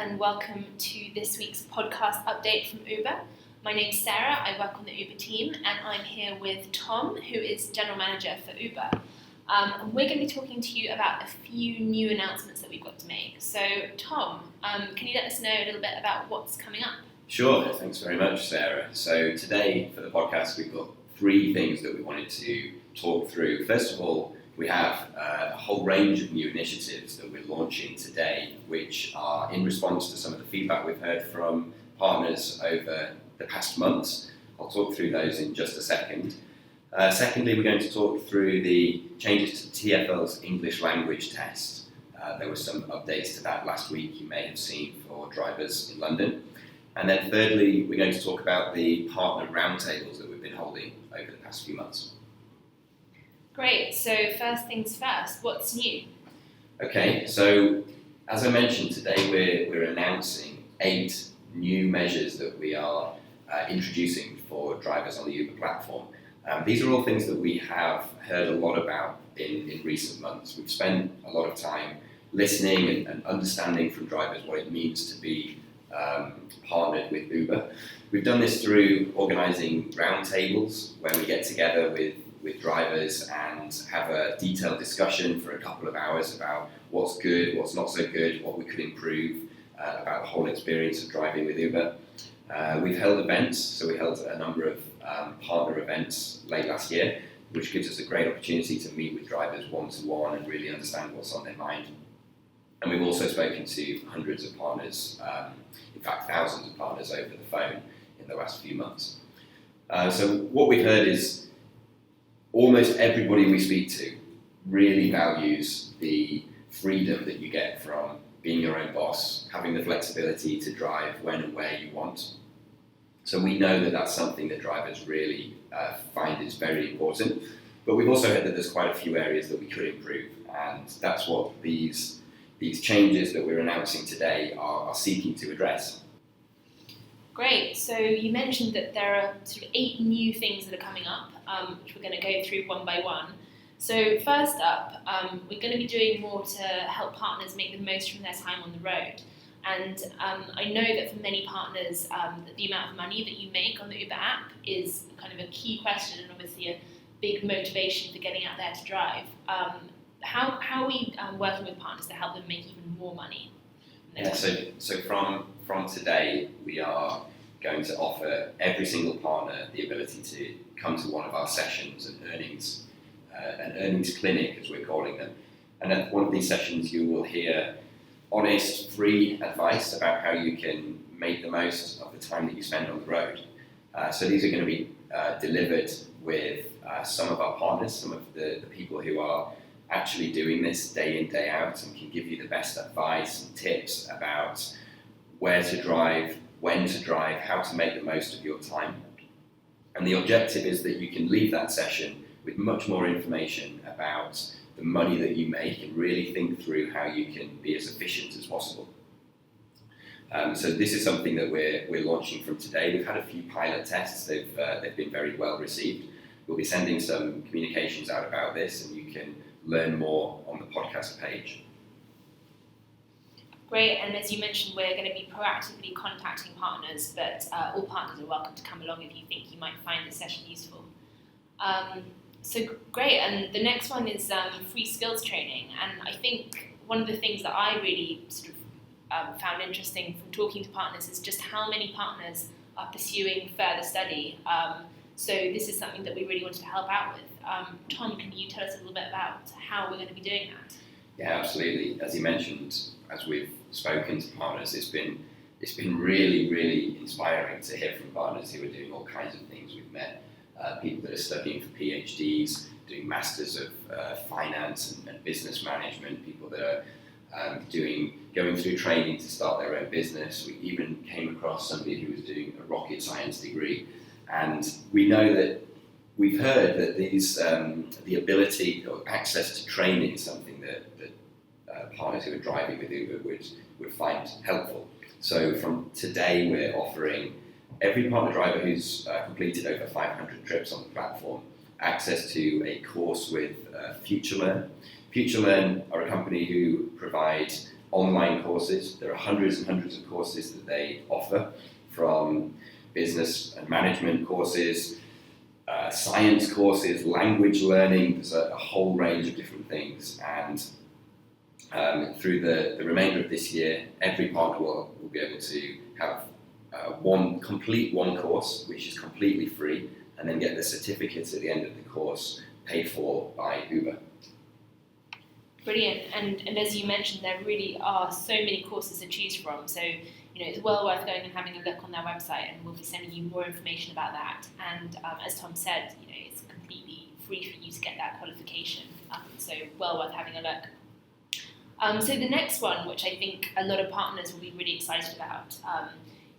and welcome to this week's podcast update from Uber. My name's Sarah, I work on the Uber team, and I'm here with Tom, who is General Manager for Uber. And we're going to be talking to you about a few new announcements that we've got to make. So, Tom, can you let us know a little bit about what's coming up? Sure, thanks very much, Sarah. So today for the podcast, we've got three things that we wanted to talk through. First of all, we have a whole range of new initiatives that we're launching today, which are in response to some of the feedback we've heard from partners over the past months. I'll talk through those in just a second. Secondly, we're going to talk through the changes to TfL's English language test. There were some updates to that last week you may have seen for drivers in London. And then thirdly, we're going to talk about the partner roundtables that we've been holding over the past few months. Great, so first things first, what's new? Okay, so as I mentioned today, we're announcing 8 new measures that we are introducing for drivers on the Uber platform. These are all things that we have heard a lot about in recent months. We've spent a lot of time listening and understanding from drivers what it means to be partnered with Uber. We've done this through organising roundtables where we get together with drivers and have a detailed discussion for a couple of hours about what's good, what's not so good, what we could improve about the whole experience of driving with Uber. We've held events, so we held a number of partner events late last year, which gives us a great opportunity to meet with drivers one-to-one and really understand what's on their mind. And we've also spoken to hundreds of partners, in fact thousands of partners over the phone in the last few months. So what we've heard is almost everybody we speak to really values the freedom that you get from being your own boss, having the flexibility to drive when and where you want. So we know that that's something that drivers really find is very important. But we've also heard that there's quite a few areas that we could improve, and that's what these changes that we're announcing today are seeking to address. Great, so you mentioned that there are sort of 8 new things that are coming up, which we're going to go through one by one. So first up, we're going to be doing more to help partners make the most from their time on the road. And I know that for many partners, the amount of money that you make on the Uber app is kind of a key question and obviously a big motivation for getting out there to drive. How are we working with partners to help them make even more money? Yeah, so from today, we are going to offer every single partner the ability to come to one of our sessions and an earnings clinic, as we're calling them. And at one of these sessions, you will hear honest, free advice about how you can make the most of the time that you spend on the road. So these are going to be delivered with some of our partners, some of the people who are actually doing this day in, day out, and can give you the best advice and tips about where to drive, when to drive, how to make the most of your time. And the objective is that you can leave that session with much more information about the money that you make and really think through how you can be as efficient as possible. So this is something that we're launching from today. We've had a few pilot tests. They've been very well received. We'll be sending some communications out about this, and you can learn more on the podcast page. Great, and as you mentioned, we're going to be proactively contacting partners, but all partners are welcome to come along if you think you might find this session useful. So great, and the next one is free skills training, and I think one of the things that I really sort of found interesting from talking to partners is just how many partners are pursuing further study. So this is something that we really wanted to help out with. Tom, can you tell us a little bit about how we're going to be doing that? Yeah, absolutely. As you mentioned, as we've spoken to partners, it's been really, really inspiring to hear from partners who are doing all kinds of things. We've met people that are studying for PhDs, doing masters of finance and business management, people that are going through training to start their own business. We even came across somebody who was doing a rocket science degree, and we know that we've heard that these the ability or access to training is something that partners who are driving with Uber would find helpful. So from today, we're offering every partner driver who's completed over 500 trips on the platform access to a course with FutureLearn. FutureLearn are a company who provide online courses. There are hundreds and hundreds of courses that they offer, from business and management courses, science courses, language learning. There's a whole range of different things. And through the remainder of this year, every partner will be able to have one course, which is completely free, and then get the certificates at the end of the course paid for by Uber. Brilliant, and as you mentioned, there really are so many courses to choose from, so it's well worth going and having a look on their website, and we'll be sending you more information about that. And as Tom said, it's completely free for you to get that qualification, so well worth having a look. So the next one, which I think a lot of partners will be really excited about,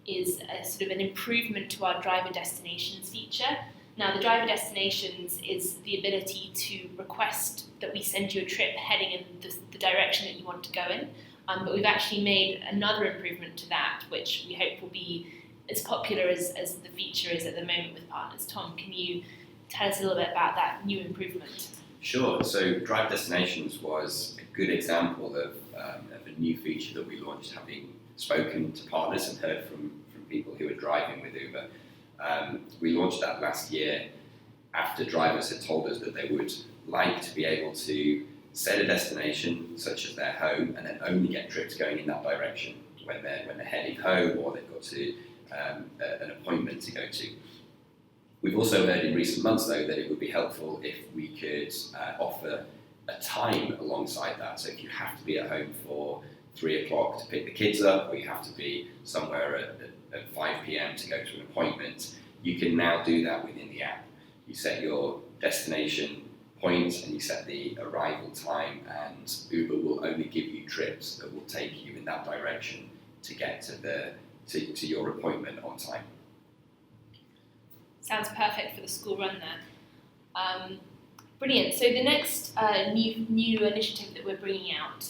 is a sort of an improvement to our driver destinations feature. Now, the driver destinations is the ability to request that we send you a trip heading in the direction that you want to go in. But we've actually made another improvement to that, which we hope will be as popular as the feature is at the moment with partners. Tom, can you tell us a little bit about that new improvement? Sure. So Drive Destinations was a good example of a new feature that we launched, having spoken to partners and heard from people who are driving with Uber. We launched that last year after drivers had told us that they would like to be able to set a destination, such as their home, and then only get trips going in that direction when they're heading home, or they've got to an appointment to go to. We've also heard in recent months, though, that it would be helpful if we could offer a time alongside that. So if you have to be at home for 3 o'clock to pick the kids up, or you have to be somewhere at 5 p.m. to go to an appointment, you can now do that within the app. You set your destination point and you set the arrival time, and Uber will only give you trips that will take you in that direction to get to your appointment on time. Sounds perfect for the school run there. Brilliant. So the next new initiative that we're bringing out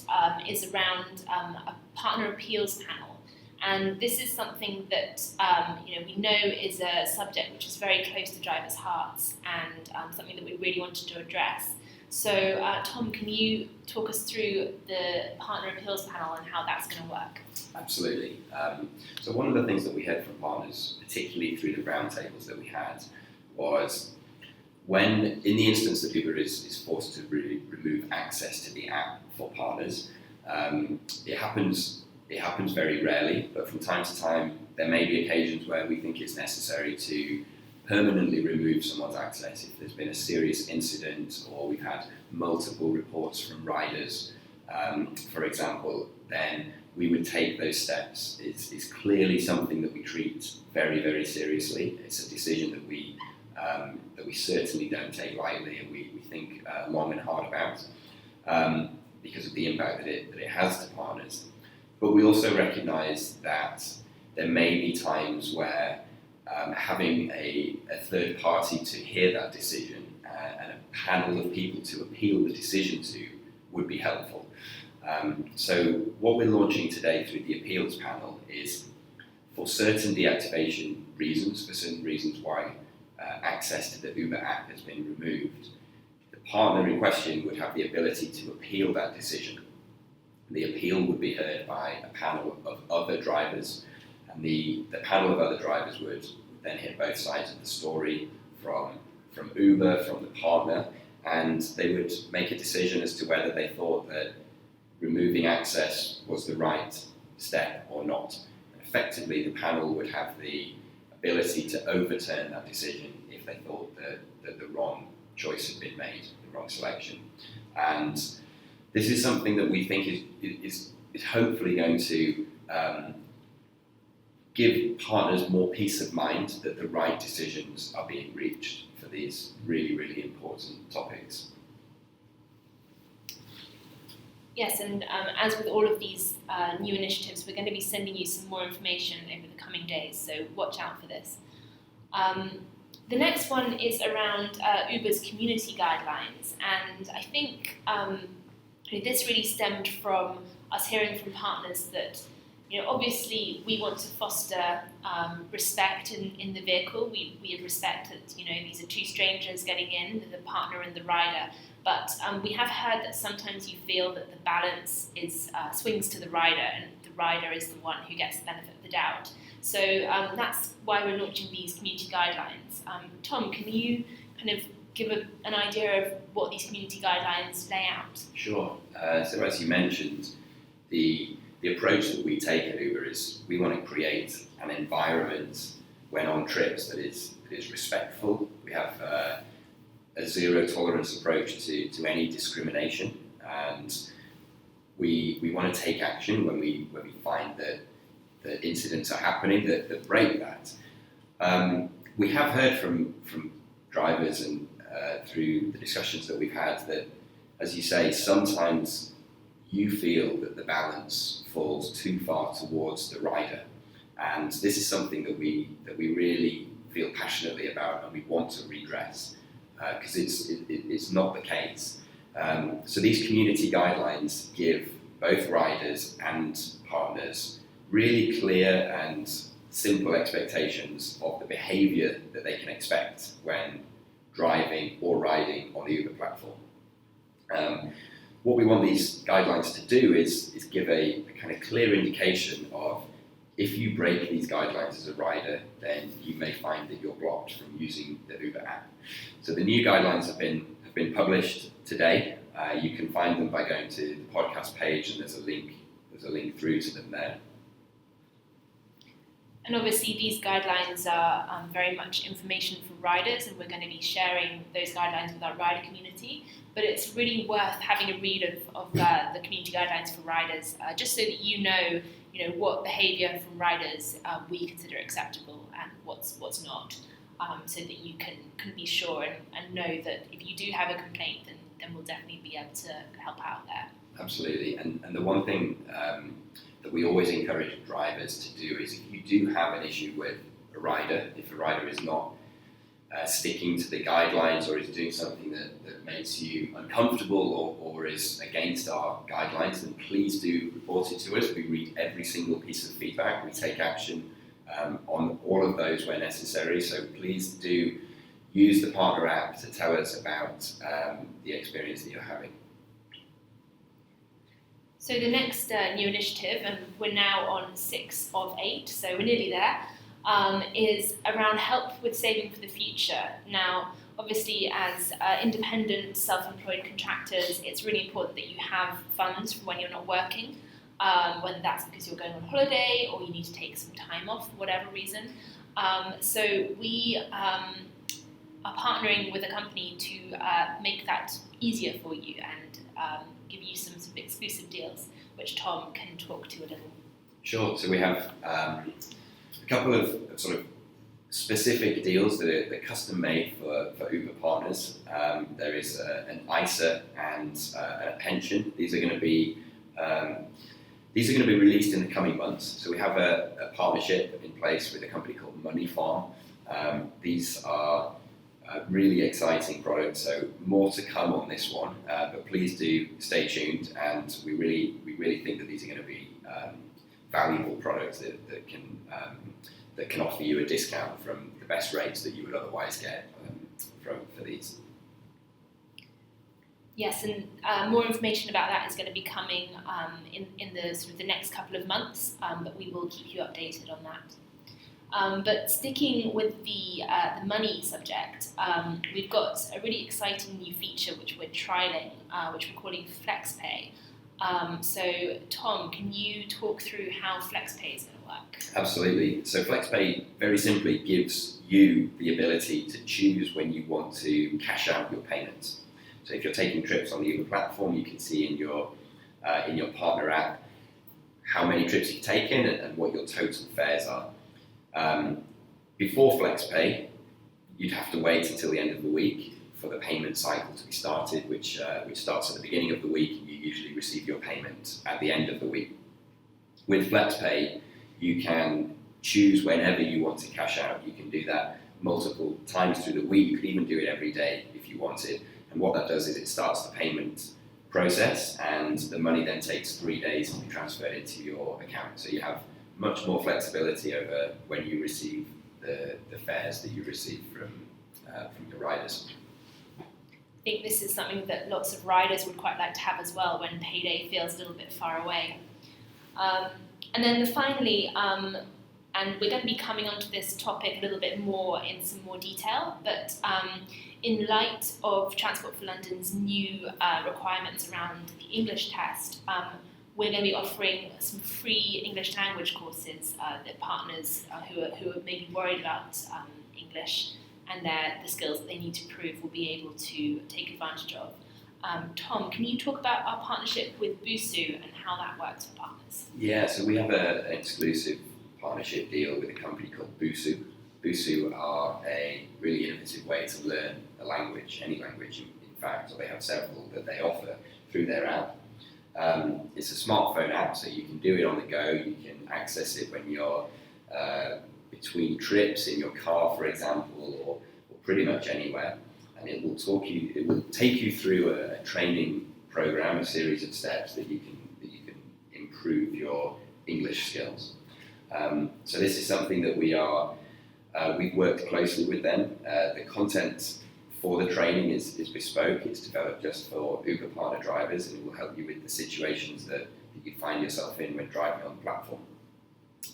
is around a partner appeals panel. And this is something that we know is a subject which is very close to drivers' hearts, and something that we really wanted to address. So Tom, can you talk us through the partner appeals panel and how that's going to work? Absolutely. So one of the things that we heard from partners, particularly through the roundtables that we had, was when, in the instance that Uber is forced to remove access to the app for partners, it happens very rarely, but from time to time there may be occasions where we think it's necessary to permanently remove someone's access. If there's been a serious incident, or we've had multiple reports from riders, for example, then we would take those steps. It's clearly something that we treat very, very seriously. It's a decision that we certainly don't take lightly, and we think long and hard about because of the impact that it has to partners. But we also recognise that there may be times where having a third party to hear that decision and a panel of people to appeal the decision to would be helpful. So what we're launching today through the appeals panel is, for certain deactivation reasons, for certain reasons why access to the Uber app has been removed, the partner in question would have the ability to appeal that decision. The appeal would be heard by a panel of other drivers, and the panel of other drivers would then hear both sides of the story from Uber, from the partner, and they would make a decision as to whether they thought that removing access was the right step or not. And effectively, the panel would have the ability to overturn that decision if they thought that the wrong choice had been made, the wrong selection. And this is something that we think is hopefully going to give partners more peace of mind that the right decisions are being reached for these really, really important topics. Yes, and as with all of these new initiatives, we're going to be sending you some more information over the coming days, so watch out for this. The next one is around Uber's community guidelines, and I think this really stemmed from us hearing from partners that Obviously we want to foster respect in the vehicle. We respect that, these are two strangers getting in, the partner and the rider. But we have heard that sometimes you feel that the balance is swings to the rider, and the rider is the one who gets the benefit of the doubt. So that's why we're launching these community guidelines. Tom, can you kind of give an idea of what these community guidelines lay out? Sure. So as you mentioned, the approach that we take at Uber is we want to create an environment when on trips that is respectful. We have a zero tolerance approach to any discrimination, and we want to take action when we find that incidents are happening that break that. We have heard from drivers and through the discussions that we've had that, as you say, sometimes you feel that the balance falls too far towards the rider, and this is something that we really feel passionately about and we want to redress, because it's not the case. So these community guidelines give both riders and partners really clear and simple expectations of the behaviour that they can expect when driving or riding on the Uber platform. What we want these guidelines to do is give a kind of clear indication of, if you break these guidelines as a rider, then you may find that you're blocked from using the Uber app. So the new guidelines have been published today. You can find them by going to the podcast page, and there's a link through to them there. And obviously these guidelines are very much information for riders, and we're going to be sharing those guidelines with our rider community. But it's really worth having a read of the community guidelines for riders, just so that you know what behaviour from riders we consider acceptable and what's not, so that you can be sure and know that if you do have a complaint, then we'll definitely be able to help out there. Absolutely, and the one thing that we always encourage drivers to do is, if you do have an issue with a rider, if a rider is not sticking to the guidelines or is doing something that makes you uncomfortable or is against our guidelines, then please do report it to us. We read every single piece of feedback. We take action on all of those where necessary. So please do use the partner app to tell us about the experience that you're having. So the next new initiative, and we're now on 6 of 8, so we're nearly there, is around help with saving for the future. Now, obviously, as independent, self-employed contractors, it's really important that you have funds for when you're not working, whether that's because you're going on holiday or you need to take some time off for whatever reason. So we are partnering with a company to make that easier for you and give you some exclusive deals, which Tom can talk to a little. Sure. So we have a couple of sort of specific deals that are custom made for Uber partners. There is an ISA and a pension. These are going to be released in the coming months. So we have a partnership in place with a company called Money Farm. These are really exciting products, so more to come on this one, but please do stay tuned, and we really think that these are going to be valuable products that can offer you a discount from the best rates that you would otherwise get for these. Yes, and more information about that is going to be coming in the sort of the next couple of months, but we will keep you updated on that. But sticking with the money subject, we've got a really exciting new feature which we're trialling, which we're calling FlexPay. So Tom, can you talk through how FlexPay is going to work? Absolutely. So FlexPay very simply gives you the ability to choose when you want to cash out your payments. So if you're taking trips on the Uber platform, you can see in your partner app how many trips you've taken and what your total fares are. Before FlexPay, you'd have to wait until the end of the week for the payment cycle to be started, which starts at the beginning of the week, and you usually receive your payment at the end of the week. With FlexPay, you can choose whenever you want to cash out. You can do that multiple times through the week. You could even do it every day if you wanted. And what that does is it starts the payment process, and the money then takes 3 days to be transferred into your account. So you have much more flexibility over when you receive the fares that you receive from your riders. I think this is something that lots of riders would quite like to have as well when payday feels a little bit far away. And then finally, and we're going to be coming onto this topic a little bit more in some more detail, but in light of Transport for London's new requirements around the English test, we're going to be offering some free English language courses that partners who are maybe worried about English and the skills that they need to prove will be able to take advantage of. Tom, can you talk about our partnership with Busuu and how that works for partners? Yeah, so we have an exclusive partnership deal with a company called Busuu. Busuu are a really innovative way to learn a language, any language in fact, or they have several that they offer through their app. It's a smartphone app, so you can do it on the go. You can access it when you're between trips in your car, for example, or pretty much anywhere. And it will take you through a training program, a series of steps that you can improve your English skills. So this is something that we've worked closely with them. The content for the training is bespoke. It's developed just for Uber partner drivers, and it will help you with the situations that you find yourself in when driving on the platform.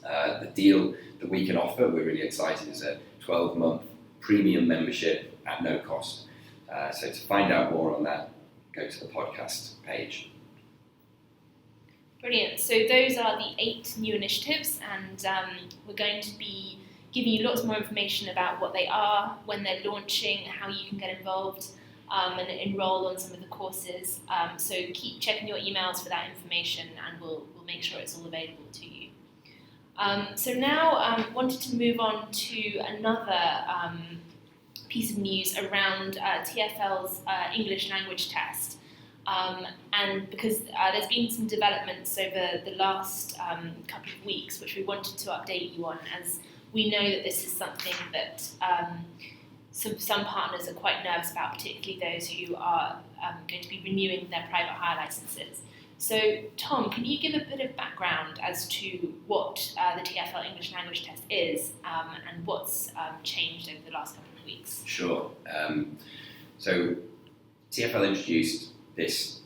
The deal that we can offer, we're really excited, is a 12-month premium membership at no cost. So to find out more on that, go to the podcast page. Brilliant. So those are the 8 new initiatives, and we're going to be giving you lots more information about what they are, when they're launching, how you can get involved and enroll on some of the courses. So keep checking your emails for that information, and we'll make sure it's all available to you. So now wanted to move on to another piece of news around TfL's English language test. And because there's been some developments over the last couple of weeks which we wanted to update you on, as we know that this is something that some partners are quite nervous about, particularly those who are going to be renewing their private hire licenses. So, Tom, can you give a bit of background as to what the TfL English language test is and what's changed over the last couple of weeks? Sure. So, TfL introduced this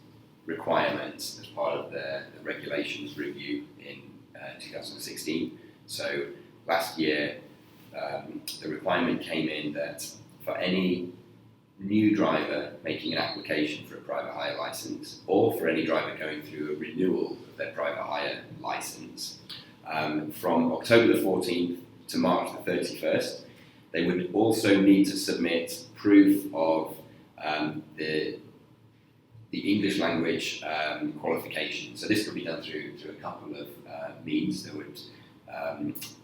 requirement as part of the regulations review in 2016. So, last year, the requirement came in that for any new driver making an application for a private hire license, or for any driver going through a renewal of their private hire license, from October the 14th to March the 31st, they would also need to submit proof of the English language qualification. So this could be done through a couple of means. They would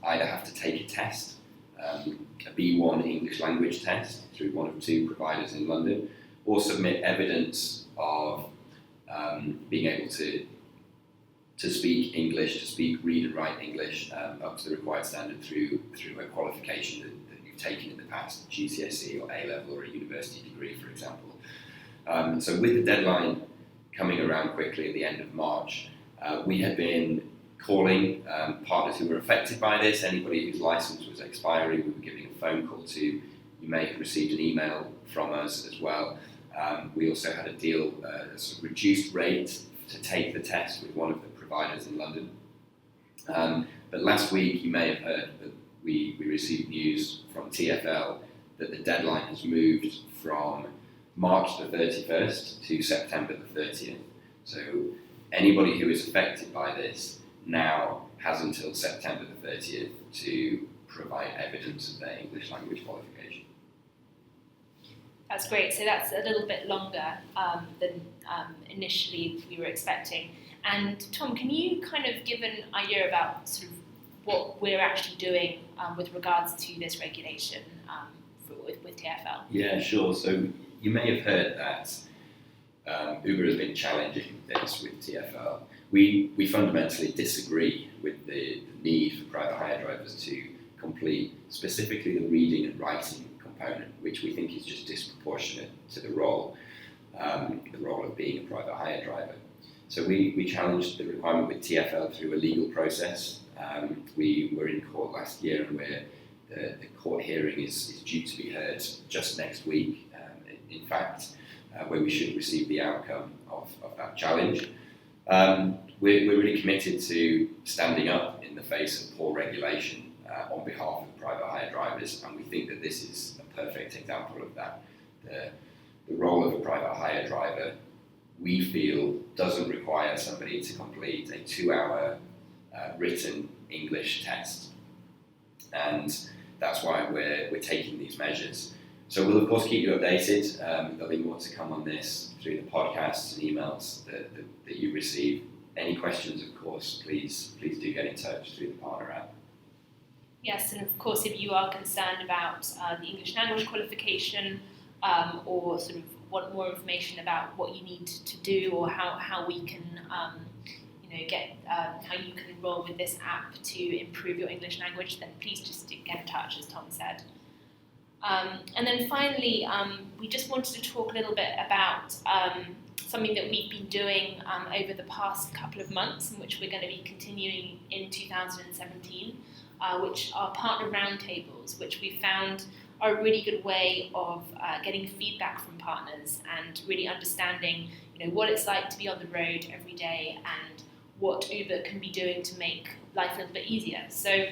either have to take a test, a B1 English language test through one of 2 providers in London, or submit evidence of being able to speak English, to speak, read and write English up to the required standard through a qualification that you've taken in the past, GCSE or A-level or a university degree, for example. So with the deadline coming around quickly at the end of March, we had been calling partners who were affected by this. Anybody whose license was expiring, we were giving a phone call to. You may have received an email from us as well. We also had a deal, a sort of reduced rate to take the test with one of the providers in London. But last week, you may have heard that we received news from TfL that the deadline has moved from March the 31st to September the 30th. So anybody who is affected by this now has until September the 30th to provide evidence of their English language qualification. That's great. So that's a little bit longer than initially we were expecting. And Tom, can you kind of give an idea about sort of what we're actually doing with regards to this regulation with TfL? Yeah, sure. So you may have heard that Uber has been challenging this with TfL. We fundamentally disagree with the need for private hire drivers to complete specifically the reading and writing component, which we think is just disproportionate to the role of being a private hire So we challenged the requirement with TfL through a legal process. We were in court last year, and the court hearing is due to be heard just next week. In fact, where we should receive the outcome of that challenge. We're really committed to standing up in the face of poor regulation on behalf of private hire drivers, and we think that this is a perfect example of that. The role of a private hire driver, we feel, doesn't require somebody to complete a 2-hour written English test, and that's why we're taking these measures. So we'll of course keep you updated. There'll be more to come on this through the podcasts and emails that you receive. Any questions, of course, please do get in touch through the partner app. Yes, and of course, if you are concerned about the English language qualification, or sort of want more information about what you need to do, or how we can, get how you can enroll with this app to improve your English language, then please just get in touch, as Tom said. And then finally, we just wanted to talk a little bit about something that we've been doing over the past couple of months, and which we're going to be continuing in 2017, which are partner roundtables, which we found are a really good way of getting feedback from partners and really understanding, what it's like to be on the road every day and what Uber can be doing to make life a little bit easier. So,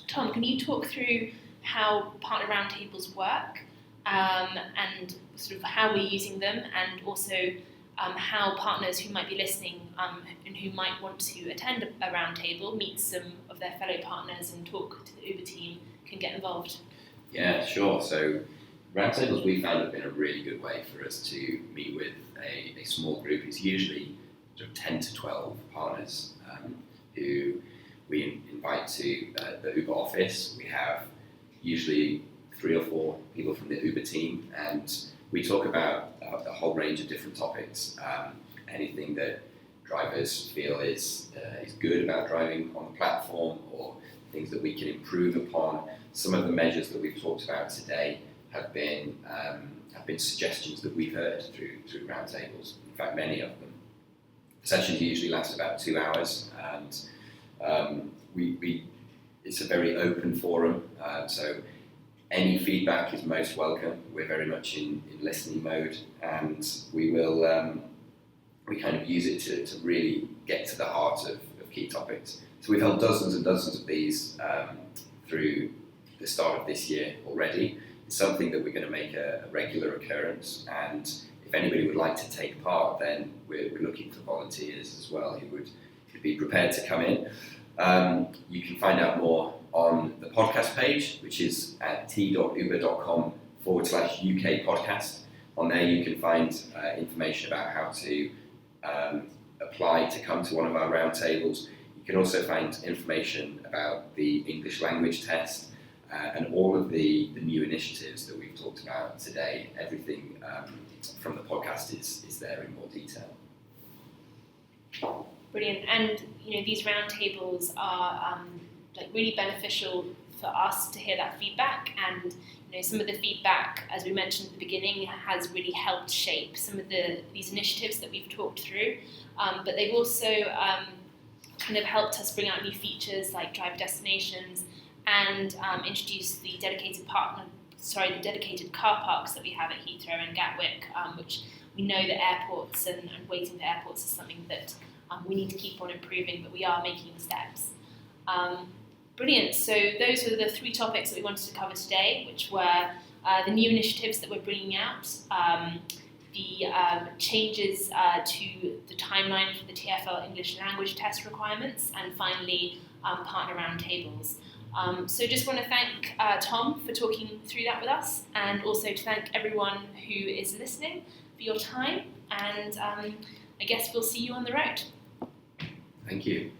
Tom, can you talk through how partner roundtables work, and sort of how we're using them, and also how partners who might be listening and who might want to attend a roundtable, meet some of their fellow partners and talk to the Uber team, can get involved? Yeah, sure. So roundtables we found have been a really good way for us to meet with a small group. It's usually sort of 10 to 12 partners who we invite to the Uber office. We have usually 3 or 4 people from the Uber team, and we talk about a whole range of different topics. Anything that drivers feel is good about driving on the platform, or things that we can improve upon. Some of the measures that we've talked about today have been suggestions that we've heard through roundtables. In fact, many of them. Sessions usually last about 2 hours, and it's a very open forum, so any feedback is most welcome. We're very much in listening mode, and we will we kind of use it to really get to the heart of key topics. So we've held dozens and dozens of these through the start of this year already. It's something that we're going to make a regular occurrence, and if anybody would like to take part, then we're looking for volunteers as well who would be prepared to come in. You can find out more on the podcast page, which is at t.uber.com/UK podcast. On there you can find information about how to apply to come to one of our roundtables. You can also find information about the English language test and all of the new initiatives that we've talked about today. Everything from the podcast is there in more detail. Brilliant. And these roundtables are really beneficial for us to hear that feedback, and some of the feedback, as we mentioned at the beginning, has really helped shape some of these initiatives that we've talked through. But they've also kind of helped us bring out new features like driver destinations, and introduce the dedicated car parks that we have at Heathrow and Gatwick, which we know that airports and waiting for airports is something that we need to keep on improving, but we are making steps. Brilliant. So those were the 3 topics that we wanted to cover today, which were the new initiatives that we're bringing out, the changes to the timeline for the TfL English language test requirements, and finally partner roundtables. So just want to thank Tom for talking through that with us, and also to thank everyone who is listening for your time, and I guess we'll see you on the road. Thank you.